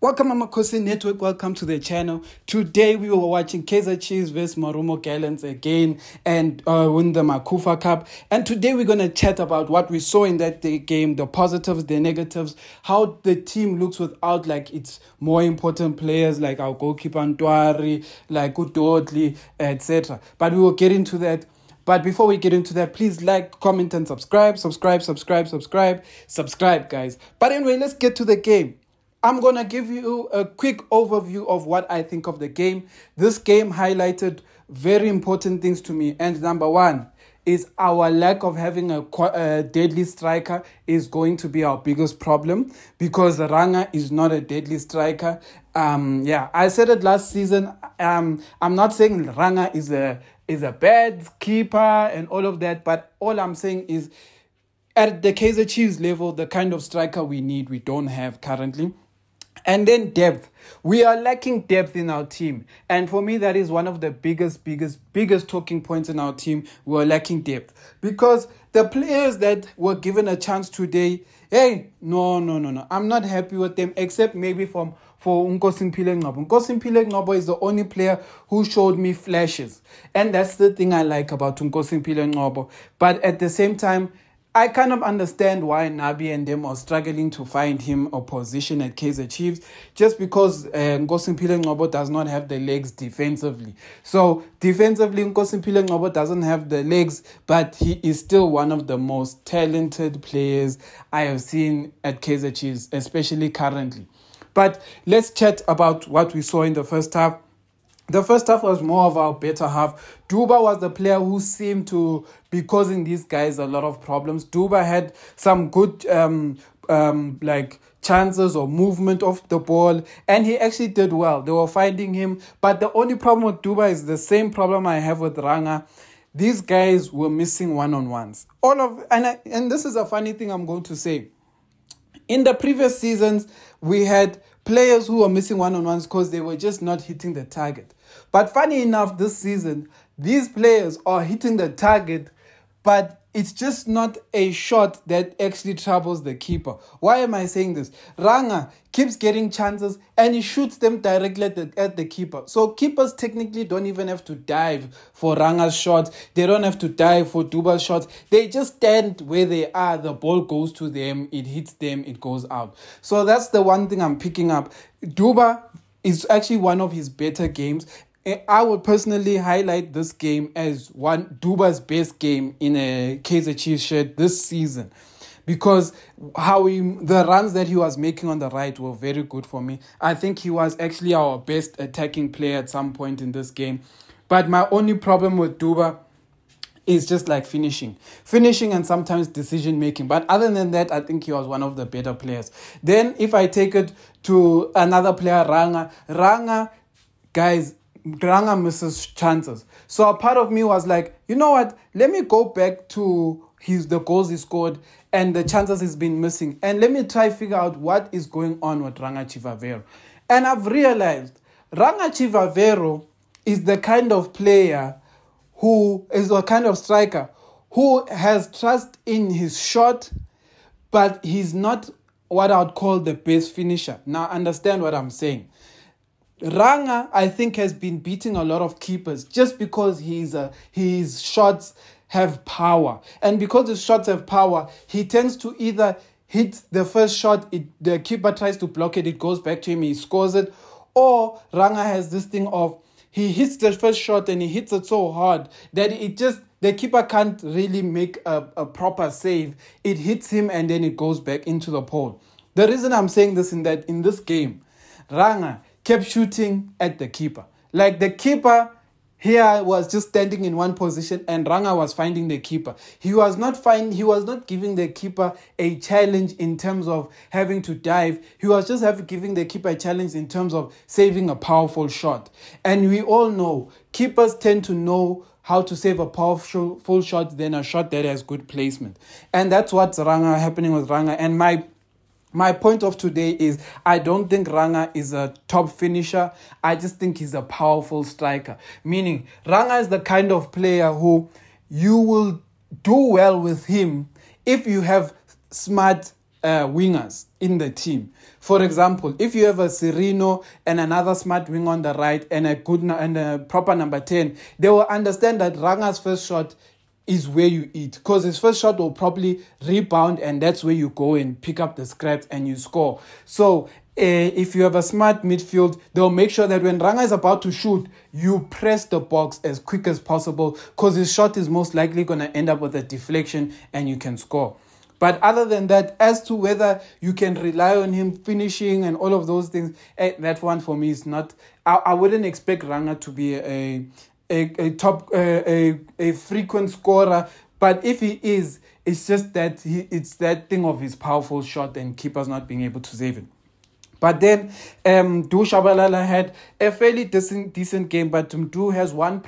Welcome Amakhosi Network, welcome to the channel. Today we were watching Kaizer Chiefs vs Marumo Gallants again and win the Makufa Cup. And today we're going to chat about what we saw in that game, the positives, the negatives, how the team looks without like its more important players like our goalkeeper Ntwari, like Udodli, etc. But we will get into that. But before we get into that, please like, comment and subscribe, guys. But anyway, let's get to the game. I'm going to give you a quick overview of what I think of the game. This game highlighted very important things to me. And number one is our lack of having a deadly striker is going to be our biggest problem because Ranga is not a deadly striker. I said it last season. I'm not saying Ranga is a bad keeper and all of that, but all I'm saying is at the Kaizer Chiefs level, the kind of striker we need, we don't have currently. And then depth. We are lacking depth in our team. And for me, that is one of the biggest talking points in our team. We're lacking depth. Because the players that were given a chance today, no. I'm not happy with them, except maybe for Nkosi Ngcobo. Nkosi Ngcobo is the only player who showed me flashes. And that's the thing I like about Nkosi Ngcobo. But at the same time, I kind of understand why Nabi and them are struggling to find him a position at Kaizer Chiefs, just because Nkosi Ngcobo does not have the legs defensively. So defensively, Nkosi Ngcobo doesn't have the legs, but he is still one of the most talented players I have seen at Kaizer Chiefs, especially currently. But let's chat about what we saw in the first half. The first half was more of our better half. Duba was the player who seemed to be causing these guys a lot of problems. Duba had some good chances or movement of the ball, and he actually did well. They were finding him, but the only problem with Duba is the same problem I have with Ranga. These guys were missing one-on-ones. And this is a funny thing I'm going to say. In the previous seasons, we had players who were missing one-on-ones because they were just not hitting the target. But funny enough, this season, these players are hitting the target, but it's just not a shot that actually troubles the keeper. Why am I saying this? Ranga keeps getting chances and he shoots them directly at the keeper. So keepers technically don't even have to dive for Ranga's shots. They don't have to dive for Duba's shots. They just stand where they are. The ball goes to them. It hits them. It goes out. So that's the one thing I'm picking up. Duba is actually one of his better games. I would personally highlight this game as Duba's best game in a Kaizer Chiefs shirt this season, because the runs that he was making on the right were very good for me. I think he was actually our best attacking player at some point in this game. But my only problem with Duba is just like finishing and sometimes decision making. But other than that, I think he was one of the better players. Then if I take it to another player, Ranga, guys, Ranga misses chances. So a part of me was like, you know what? Let me go back to the goals he scored and the chances he's been missing. And let me try figure out what is going on with Ranga Chivavero. And I've realized Ranga Chivavero is the kind of player who is a kind of striker who has trust in his shot, but he's not what I would call the best finisher. Now understand what I'm saying. Ranga, I think, has been beating a lot of keepers just because his shots have power. And because his shots have power, he tends to either hit the first shot, the keeper tries to block it, it goes back to him, he scores it. Or Ranga has this thing of, he hits the first shot and he hits it so hard that the keeper can't really make a proper save. It hits him and then it goes back into the pole. The reason I'm saying this in this game, Ranga kept shooting at the keeper. Like the keeper here was just standing in one position and Ranga was finding the keeper. He was not giving the keeper a challenge in terms of having to dive. He was just giving the keeper a challenge in terms of saving a powerful shot. And we all know keepers tend to know how to save a powerful full shot than a shot that has good placement. And that's what's happening with Ranga. And my point of today is I don't think Ranga is a top finisher. I just think he's a powerful striker. Meaning Ranga is the kind of player who you will do well with him if you have smart wingers in the team. For example, if you have a Serino and another smart wing on the right and a proper number 10, they will understand that Ranga's first shot is where you eat, because his first shot will probably rebound, and that's where you go and pick up the scraps and you score. So if you have a smart midfield, they'll make sure that when Ranga is about to shoot, you press the box as quick as possible, because his shot is most likely going to end up with a deflection and you can score. But other than that, as to whether you can rely on him finishing and all of those things, that one for me is not. I wouldn't expect Ranga to be a frequent scorer, but if he is, it's just that it's that thing of his powerful shot and keepers not being able to save it. But then Mdu Shabalala had a fairly decent game, but Mdu has one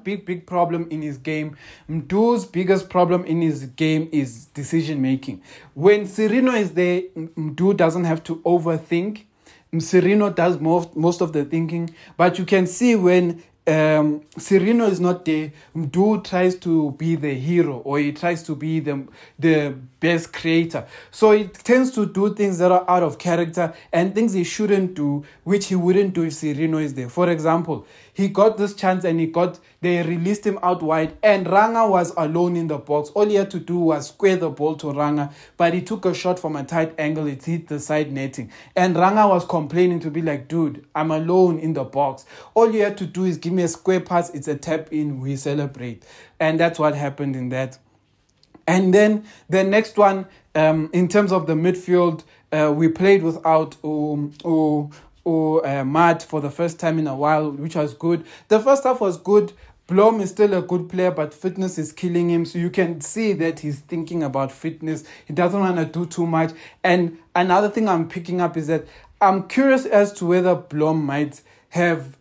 big problem in his game. Mdu's biggest problem in his game is decision making. When Serino is there, Mdu doesn't have to overthink. Serino does most of the thinking, but you can see when Serino is not there, Mdu tries to be the hero, or he tries to be the best creator. So he tends to do things that are out of character and things he shouldn't do, which he wouldn't do if Serino is there. For example, he got this chance and they released him out wide, and Ranga was alone in the box. All he had to do was square the ball to Ranga, but he took a shot from a tight angle. It hit the side netting, and Ranga was complaining to be like, dude, I'm alone in the box. All you have to do is give me a square pass. It's a tap in. We celebrate. And that's what happened in that. And then the next one, in terms of the midfield, we played without Matt for the first time in a while, which was good. The first half was good. Blom is still a good player, but fitness is killing him. So you can see that he's thinking about fitness. He doesn't want to do too much. And another thing I'm picking up is that I'm curious as to whether Blom might have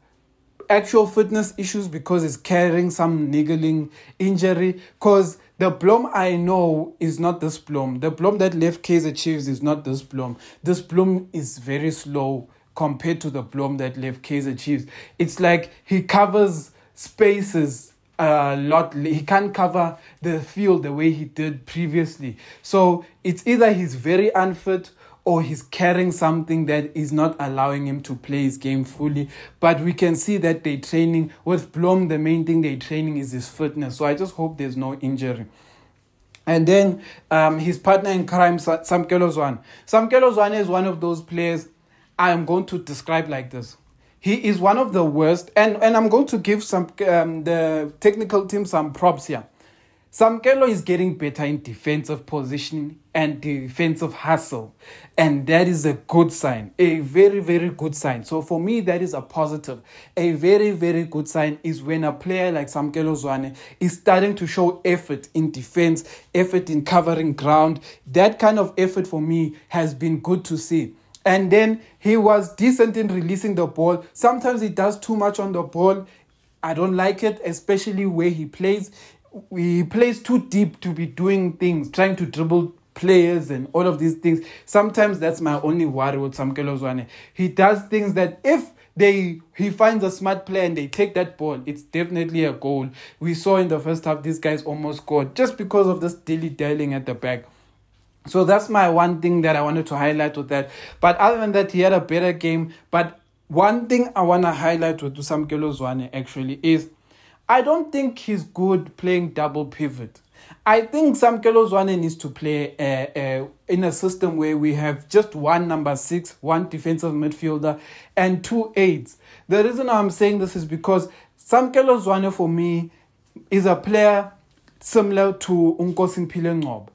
actual fitness issues because he's carrying some niggling injury. Because the Blom I know is not this Blom. The Blom that left Kaizer Chiefs is not this Blom. This Blom is very slow compared to the Blom that left Kaizer Chiefs. It's like he covers spaces a lot. He can't cover the field the way he did previously. So it's either he's very unfit or he's carrying something that is not allowing him to play his game fully. But we can see that they're training. With Blom, the main thing they're training is his fitness. So I just hope there's no injury. And then his partner in crime, Samkelo Zwane. Samkelo Zwane is one of those players I am going to describe like this. He is one of the worst, and I'm going to give the technical team some props here. Samkelo is getting better in defensive positioning and defensive hustle, and that is a good sign, a very, very good sign. So for me, that is a positive. A very, very good sign is when a player like Samkelo Zwane is starting to show effort in defense, effort in covering ground. That kind of effort for me has been good to see. And then he was decent in releasing the ball. Sometimes he does too much on the ball. I don't like it, especially where he plays. He plays too deep to be doing things, trying to dribble players and all of these things. Sometimes that's my only worry with Samkelo Zwane. He does things that if he finds a smart player and they take that ball, it's definitely a goal. We saw in the first half, these guys almost scored just because of this dilly-dallying at the back. So that's my one thing that I wanted to highlight with that. But other than that, he had a better game. But one thing I want to highlight with Samkelo Zwane actually is I don't think he's good playing double pivot. I think Samkelo Zwane needs to play in a system where we have just one number 6, one defensive midfielder, and 2 aides. The reason I'm saying this is because Samkelo Zwane for me is a player similar to Unkosi Ngcobo.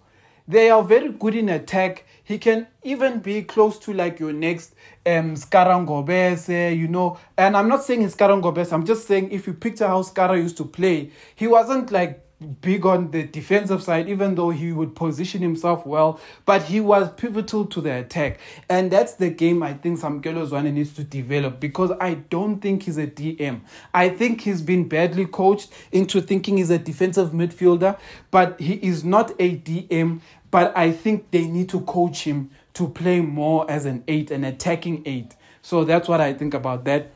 They are very good in attack. He can even be close to like your next Skara Ngobese, you know. And I'm not saying it's Skara Ngobese. I'm just saying if you picture how Skara used to play, he wasn't like big on the defensive side, even though he would position himself well, but he was pivotal to the attack. And that's the game I think Samkelo Zwane needs to develop, because I don't think he's a DM. I think he's been badly coached into thinking he's a defensive midfielder, but he is not a DM. But I think they need to coach him to play more as an 8, an attacking 8. So that's what I think about that.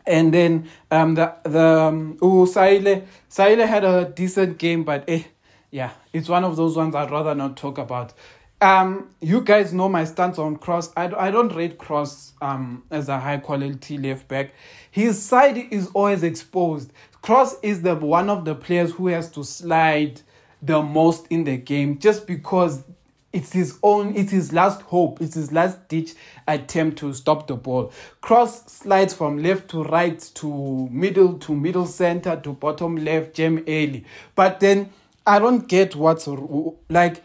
And then Saile had a decent game, but yeah, it's one of those ones I'd rather not talk about. You guys know my stance on Cross. I don't rate Cross as a high quality left back. His side is always exposed. Cross is the one of the players who has to slide the most in the game, just because it's his last hope, it's his last ditch attempt to stop the ball. Cross slides from left to right to middle center to bottom left, jam early. But then I don't get what's like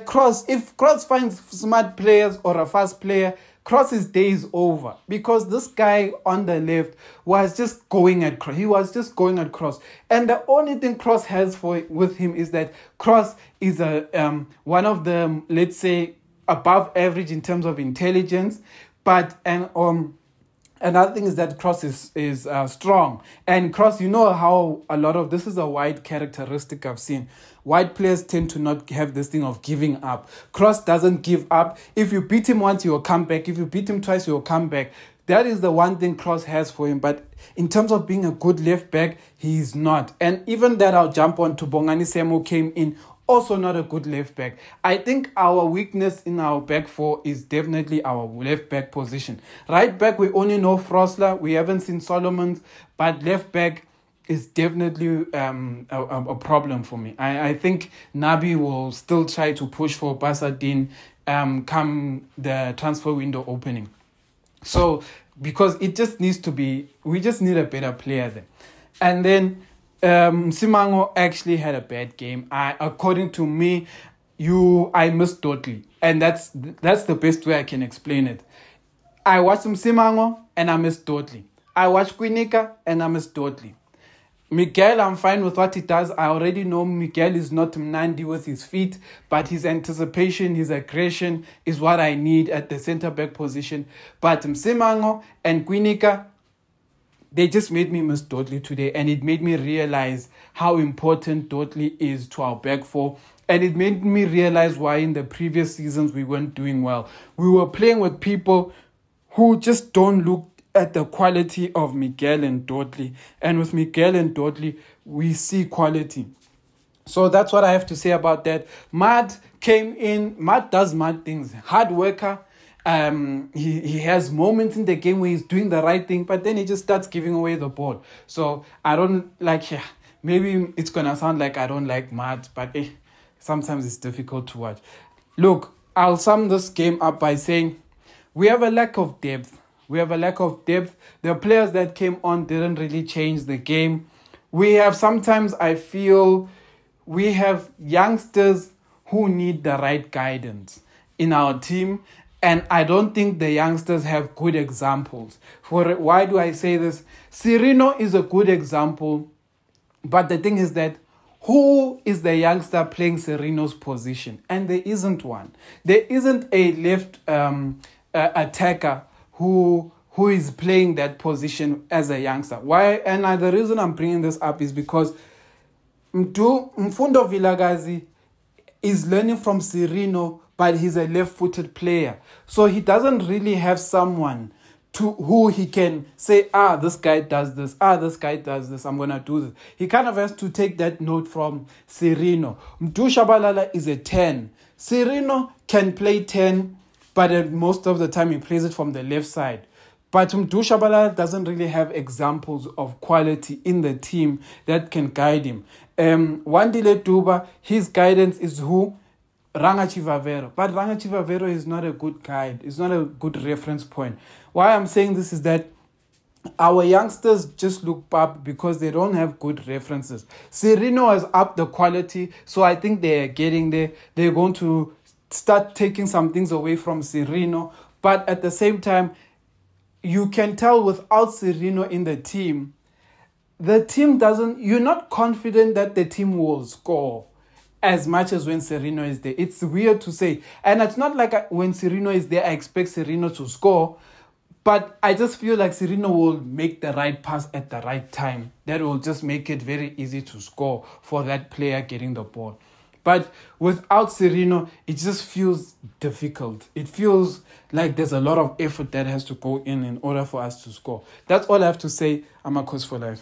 Cross. If Cross finds smart players or a fast player, Cross's day is over, because this guy on the left was just going at Cross. He was just going at Cross, and the only thing Cross has with him is that Cross is a one of the, let's say, above average in terms of intelligence, but another thing is that Cross is strong. And Cross, you know how a lot of this is a wide characteristic I've seen. White players tend to not have this thing of giving up. Cross doesn't give up. If you beat him once, he'll come back. If you beat him twice, he'll come back. That is the one thing Cross has for him. But in terms of being a good left back, he is not. And even that, I'll jump on to Bongani Semo came in. Also not a good left back. I think our weakness in our back four is definitely our left back position. Right back, we only know Frosler. We haven't seen Solomons. But left back is definitely a problem for me. I think Nabi will still try to push for Basadin come the transfer window opening. So, because it just needs to be, we just need a better player there. And then Simango actually had a bad game. According to me, I missed Dudley. And that's the best way I can explain it. I watched Simango and I missed Dudley. I watched Quinica and I missed Dudley. Miguel, I'm fine with what he does. I already know Miguel is not Mnandi with his feet, but his anticipation, his aggression is what I need at the centre-back position. But Msimango and Quinica, they just made me miss Dudley today, and it made me realize how important Dudley is to our back four. And it made me realize why in the previous seasons we weren't doing well. We were playing with people who just don't look at the quality of Miguel and Dudley. And with Miguel and Dudley, we see quality. So that's what I have to say about that. Matt came in. Matt does mad things. Hard worker. He has moments in the game where he's doing the right thing, but then he just starts giving away the ball. So I don't like, maybe it's going to sound like I don't like Matt, but sometimes it's difficult to watch. Look, I'll sum this game up by saying we have a lack of depth. The players that came on didn't really change the game. Sometimes I feel we have youngsters who need the right guidance in our team. And I don't think the youngsters have good examples. Why do I say this? Cirino is a good example. But the thing is that who is the youngster playing Cirino's position? And there isn't one. There isn't a left attacker who is playing that position as a youngster. Why? And the reason I'm bringing this up is because Mfundo Vilagazi is learning from Cirino, but he's a left-footed player. So he doesn't really have someone to who he can say, this guy does this, this guy does this, I'm going to do this. He kind of has to take that note from Cirino. Mdu Shabalala is a 10. Cirino can play 10, but most of the time he plays it from the left side. But Mdu Shabalala doesn't really have examples of quality in the team that can guide him. Wandile Duba, his guidance is who? Ranga Chivavero. But Ranga Chivavero is not a good guide. It's not a good reference point. Why I'm saying this is that our youngsters just look up because they don't have good references. Cirino has upped the quality, so I think they're getting there. They're going to start taking some things away from Cirino. But at the same time, you can tell without Cirino in the team doesn't, you're not confident that the team will score as much as when Cirino is there. It's weird to say. And it's not like when Cirino is there, I expect Cirino to score. But I just feel like Cirino will make the right pass at the right time. That will just make it very easy to score for that player getting the ball. But without Cirino, it just feels difficult. It feels like there's a lot of effort that has to go in order for us to score. That's all I have to say. Amakhosi for life.